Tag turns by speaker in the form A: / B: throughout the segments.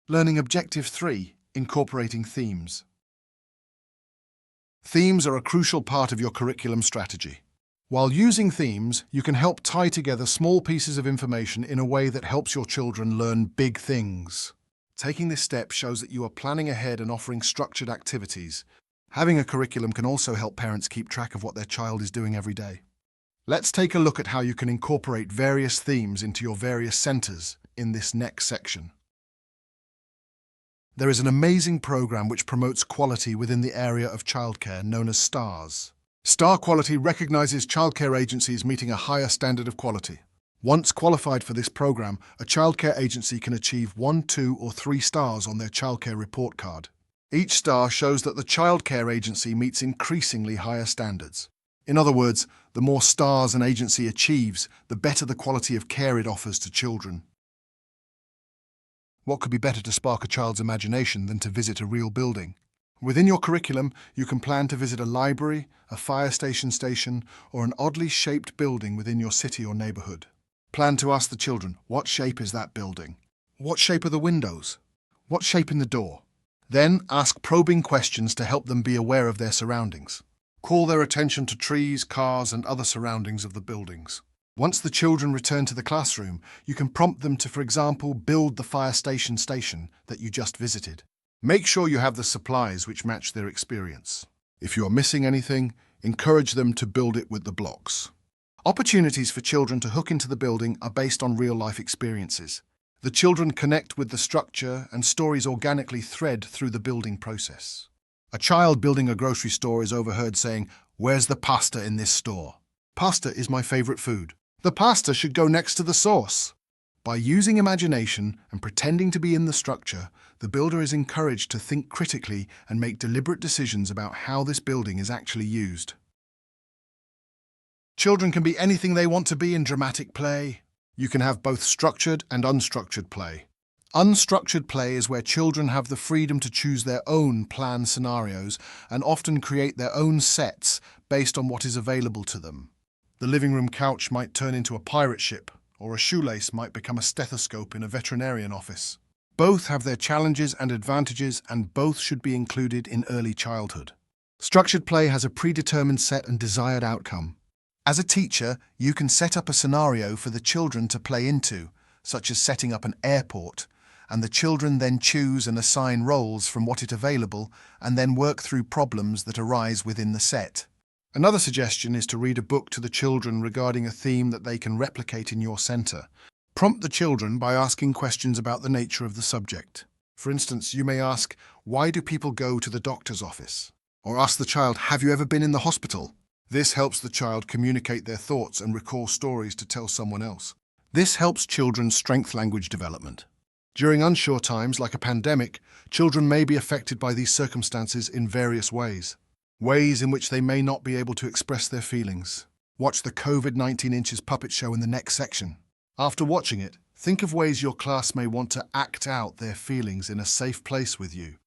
A: Learning Objective 3, Incorporating Themes. Themes are a crucial part of your curriculum strategy. While using themes, you can help tie together small pieces of information in a way that helps your children learn big things. Taking this step shows that you are planning ahead and offering structured activities. Having a curriculum can also help parents keep track of what their child is doing every day. Let's take a look at how you can incorporate various themes into your various centers in this next section. There is an amazing program which promotes quality within the area of childcare known as STARS. Star Quality recognizes childcare agencies meeting a higher standard of quality. Once qualified for this program, a childcare agency can achieve 1, 2, or 3 stars on their childcare report card. Each star shows that the childcare agency meets increasingly higher standards. In other words, the more stars an agency achieves, the better the quality of care it offers to children. What could be better to spark a child's imagination than to visit a real building? Within your curriculum, you can plan to visit a library, a fire station, or an oddly shaped building within your city or neighborhood. Plan to ask the children, what shape is that building? What shape are the windows? What shape in the door? Then ask probing questions to help them be aware of their surroundings. Call their attention to trees, cars, and other surroundings of the buildings. Once the children return to the classroom, you can prompt them to, for example, build the fire station that you just visited. Make sure you have the supplies which match their experience. If you are missing anything, encourage them to build it with the blocks. Opportunities for children to hook into the building are based on real-life experiences. The children connect with the structure and stories organically thread through the building process. A child building a grocery store is overheard saying, "Where's the pasta in this store? Pasta is my favorite food. The pasta should go next to the sauce." By using imagination and pretending to be in the structure, the builder is encouraged to think critically and make deliberate decisions about how this building is actually used. Children can be anything they want to be in dramatic play. You can have both structured and unstructured play. Unstructured play is where children have the freedom to choose their own planned scenarios and often create their own sets based on what is available to them. The living room couch might turn into a pirate ship, or a shoelace might become a stethoscope in a veterinarian office. Both have their challenges and advantages, and both should be included in early childhood. Structured play has a predetermined set and desired outcome. As a teacher, you can set up a scenario for the children to play into, such as setting up an airport, and the children then choose and assign roles from what is available and then work through problems that arise within the set. Another suggestion is to read a book to the children regarding a theme that they can replicate in your center. Prompt the children by asking questions about the nature of the subject. For instance, you may ask, "Why do people go to the doctor's office?" Or ask the child, "Have you ever been in the hospital?" This helps the child communicate their thoughts and recall stories to tell someone else. This helps children's strength language development. During unsure times, like a pandemic, children may be affected by these circumstances in various ways. Ways in which they may not be able to express their feelings. Watch the COVID-19 Inches puppet show in the next section. After watching it, think of ways your class may want to act out their feelings in a safe place with you.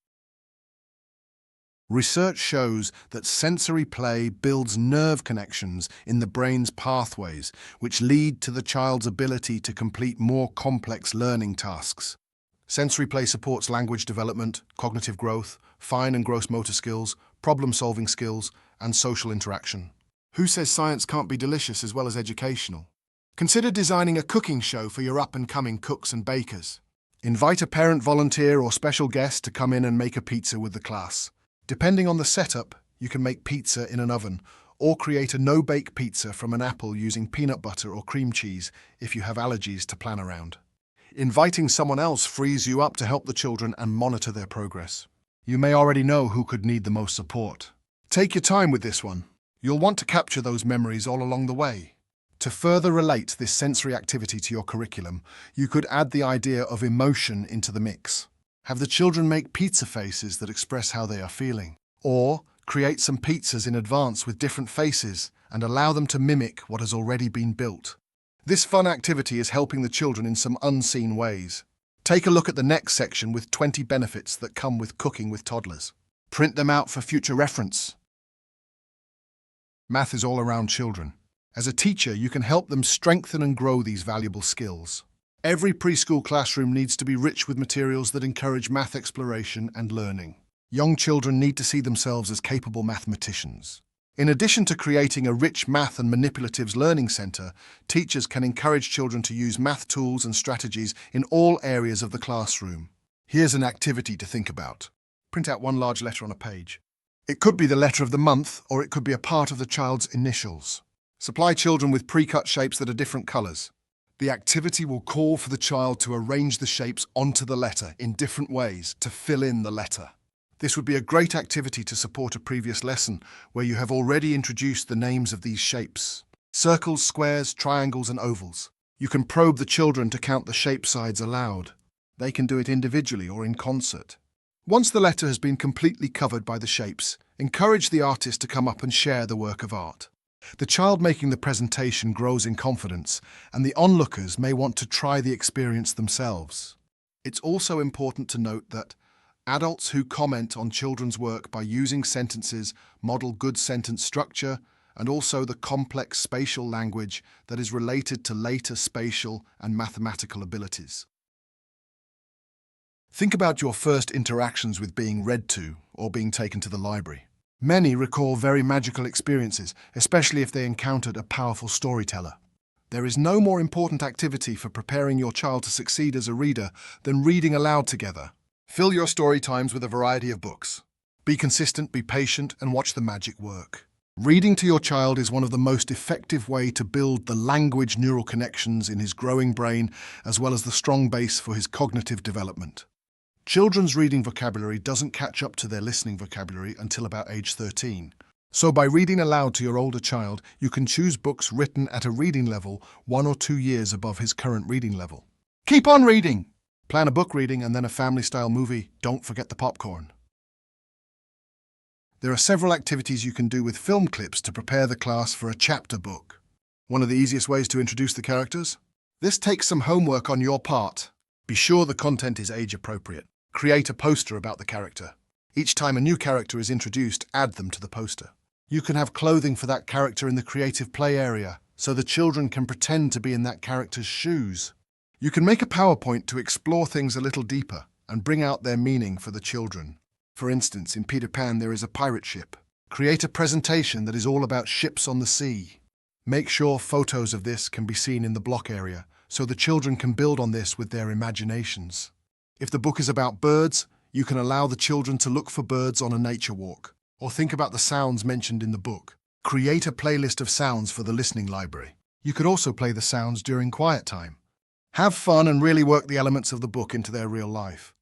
A: Research shows that sensory play builds nerve connections in the brain's pathways, which lead to the child's ability to complete more complex learning tasks. Sensory play supports language development, cognitive growth, fine and gross motor skills, problem-solving skills, and social interaction. Who says science can't be delicious as well as educational? Consider designing a cooking show for your up-and-coming cooks and bakers. Invite a parent volunteer or special guest to come in and make a pizza with the class. Depending on the setup, you can make pizza in an oven or create a no-bake pizza from an apple using peanut butter or cream cheese if you have allergies to plan around. Inviting someone else frees you up to help the children and monitor their progress. You may already know who could need the most support. Take your time with this one. You'll want to capture those memories all along the way. To further relate this sensory activity to your curriculum, you could add the idea of emotion into the mix. Have the children make pizza faces that express how they are feeling. Or create some pizzas in advance with different faces and allow them to mimic what has already been built. This fun activity is helping the children in some unseen ways. Take a look at the next section with 20 benefits that come with cooking with toddlers. Print them out for future reference. Math is all around children. As a teacher, you can help them strengthen and grow these valuable skills. Every preschool classroom needs to be rich with materials that encourage math exploration and learning. Young children need to see themselves as capable mathematicians. In addition to creating a rich math and manipulatives learning center, teachers can encourage children to use math tools and strategies in all areas of the classroom. Here's an activity to think about. Print out one large letter on a page. It could be the letter of the month, or it could be a part of the child's initials. Supply children with pre-cut shapes that are different colors. The activity will call for the child to arrange the shapes onto the letter in different ways to fill in the letter. This would be a great activity to support a previous lesson where you have already introduced the names of these shapes. Circles, squares, triangles, and ovals. You can probe the children to count the shape sides aloud. They can do it individually or in concert. Once the letter has been completely covered by the shapes, encourage the artist to come up and share the work of art. The child making the presentation grows in confidence, and the onlookers may want to try the experience themselves. It's also important to note that adults who comment on children's work by using sentences model good sentence structure and also the complex spatial language that is related to later spatial and mathematical abilities. Think about your first interactions with being read to or being taken to the library. Many recall very magical experiences, especially if they encountered a powerful storyteller. There is no more important activity for preparing your child to succeed as a reader than reading aloud together. Fill your story times with a variety of books. Be consistent, be patient, and watch the magic work. Reading to your child is one of the most effective ways to build the language neural connections in his growing brain, as well as the strong base for his cognitive development. Children's reading vocabulary doesn't catch up to their listening vocabulary until about age 13. So by reading aloud to your older child, you can choose books written at a reading level 1 or 2 years above his current reading level. Keep on reading! Plan a book reading and then a family-style movie. Don't forget the popcorn. There are several activities you can do with film clips to prepare the class for a chapter book. One of the easiest ways to introduce the characters? This takes some homework on your part. Be sure the content is age-appropriate. Create a poster about the character. Each time a new character is introduced, add them to the poster. You can have clothing for that character in the creative play area, so the children can pretend to be in that character's shoes. You can make a PowerPoint to explore things a little deeper and bring out their meaning for the children. For instance, in Peter Pan there is a pirate ship. Create a presentation that is all about ships on the sea. Make sure photos of this can be seen in the block area, so the children can build on this with their imaginations. If the book is about birds, you can allow the children to look for birds on a nature walk, or think about the sounds mentioned in the book. Create a playlist of sounds for the listening library. You could also play the sounds during quiet time. Have fun and really work the elements of the book into their real life.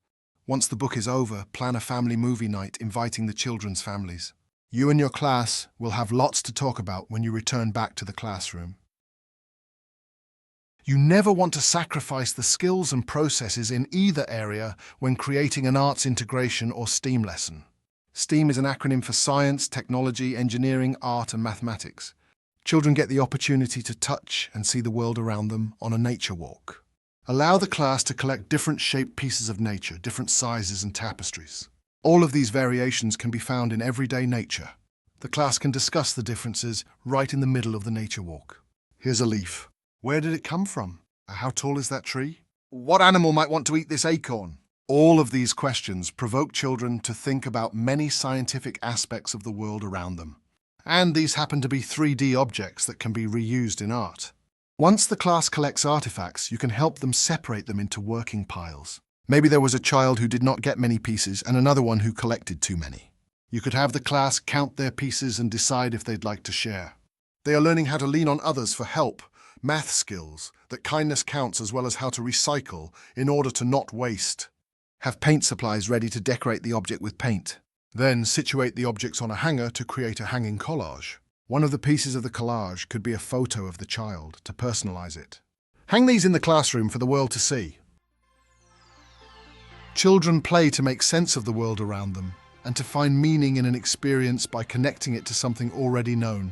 A: Once the book is over, plan a family movie night inviting the children's families. You and your class will have lots to talk about when you return back to the classroom. You never want to sacrifice the skills and processes in either area when creating an arts integration or STEAM lesson. STEAM is an acronym for science, technology, engineering, art, and mathematics. Children get the opportunity to touch and see the world around them on a nature walk. Allow the class to collect different shaped pieces of nature, different sizes and tapestries. All of these variations can be found in everyday nature. The class can discuss the differences right in the middle of the nature walk. Here's a leaf. Where did it come from? How tall is that tree? What animal might want to eat this acorn? All of these questions provoke children to think about many scientific aspects of the world around them. And these happen to be 3D objects that can be reused in art. Once the class collects artifacts, you can help them separate them into working piles. Maybe there was a child who did not get many pieces and another one who collected too many. You could have the class count their pieces and decide if they'd like to share. They are learning how to lean on others for help, math skills, that kindness counts, as well as how to recycle in order to not waste. Have paint supplies ready to decorate the object with paint. Then situate the objects on a hanger to create a hanging collage. One of the pieces of the collage could be a photo of the child to personalize it. Hang these in the classroom for the world to see. Children play to make sense of the world around them and to find meaning in an experience by connecting it to something already known.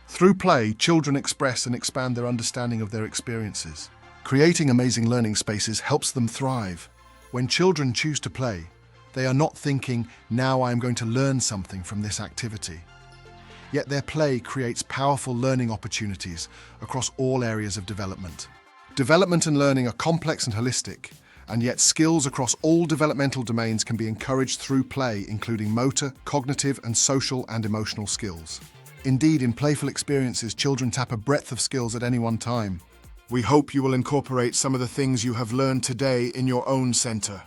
A: Through play, children express and expand their understanding of their experiences. Creating amazing learning spaces helps them thrive. When children choose to play, they are not thinking, now I am going to learn something from this activity. Yet their play creates powerful learning opportunities across all areas of development. Development and learning are complex and holistic, and yet skills across all developmental domains can be encouraged through play, including motor, cognitive, and social and emotional skills. Indeed, in playful experiences, children tap a breadth of skills at any one time. We hope you will incorporate some of the things you have learned today in your own center.